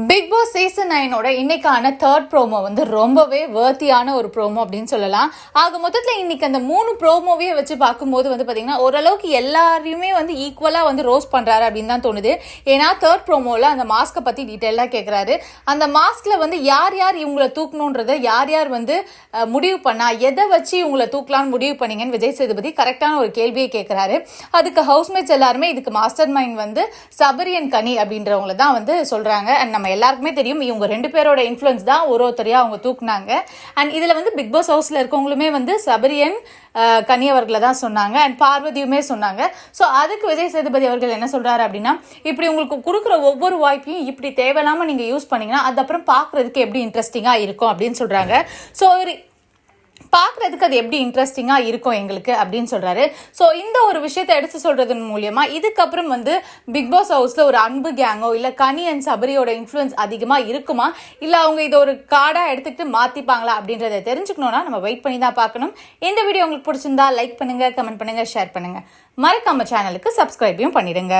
Big Boss season 9 இன்னைக்கான third promo ரொம்பவே வேர்த்தியான ஒரு ப்ரோமோ அப்படின்னு சொல்லலாம். ஆக மொத்தத்தில் இன்னைக்கு அந்த 3 ப்ரோமோவே வச்சு பார்க்கும்போது பார்த்தீங்கன்னா ஓரளவுக்கு எல்லாரையுமே ஈக்குவலா ரோஸ் பண்றாரு அப்படின்னு தான் தோணுது. ஏன்னா தேர்ட் ப்ரோமோல அந்த மாஸ்கை பத்தி டீட்டெயிலாக கேட்கிறாரு. அந்த மாஸ்க்ல யார் யார் இவங்களை தூக்கணுன்றதை யார் யார் முடிவு பண்ணா, எதை வச்சு இவங்களை தூக்கலாம்னு முடிவு பண்ணீங்கன்னு விஜய் சேதுபதி கரெக்டான ஒரு கேள்வியை கேட்கிறாரு. அதுக்கு ஹவுஸ்மேட்ஸ் எல்லாருமே இதுக்கு மாஸ்டர் மைண்ட் சபரியன் கனி அப்படின்றவங்கள தான் சொல்றாங்க. நம்ம எல்லாருக்குமே தெரியும் இவங்க 2 பேரோட இன்ஃப்ளூயன்ஸ் தான் ஒருத்தரையா அவங்க தூக்குனாங்க. அண்ட் இதுல பிக் பாஸ் ஹவுஸ்ல இருக்கவங்களுமே சபரியன் கனி அவர்களை தான் சொன்னாங்க. அண்ட் பார்வதியுமே சொன்னாங்க. ஸோ அதுக்கு விஜய் சேதுபதி அவர்கள் என்ன சொல்றாரு அப்படின்னா, இப்படி உங்களுக்கு கொடுக்குற ஒவ்வொரு வாய்ப்பையும் இப்படி தேவையில்லாம நீங்க யூஸ் பண்ணீங்கன்னா அது அப்புறம் பாக்குறதுக்கு எப்படி இன்ட்ரெஸ்டிங்கா இருக்கும் அப்படின்னு சொல்றாங்க. ஸோ பார்க்குறதுக்கு அது எப்படி இன்ட்ரெஸ்டிங்காக இருக்கும் எங்களுக்கு அப்படின்னு சொல்கிறாரு. ஸோ இந்த ஒரு விஷயத்தை எடுத்து சொல்கிறதன் மூலியமா இதுக்கப்புறம் பிக் பாஸ் ஹவுஸில் ஒரு அன்பு கேங்கோ இல்லை கனி அண்ட் சபரியோட இன்ஃப்ளூயன்ஸ் அதிகமாக இருக்குமா, இல்லை அவங்க இதை ஒரு கார்டாக எடுத்துக்கிட்டு மாற்றிப்பாங்களா அப்படின்றத தெரிஞ்சுக்கணுன்னா நம்ம வெயிட் பண்ணி தான் பார்க்கணும். இந்த வீடியோ உங்களுக்கு பிடிச்சிருந்தா லைக் பண்ணுங்கள், கமெண்ட் பண்ணுங்கள், ஷேர் பண்ணுங்கள். மறக்காம சேனலுக்கு சப்ஸ்கிரைபையும் பண்ணிடுங்க.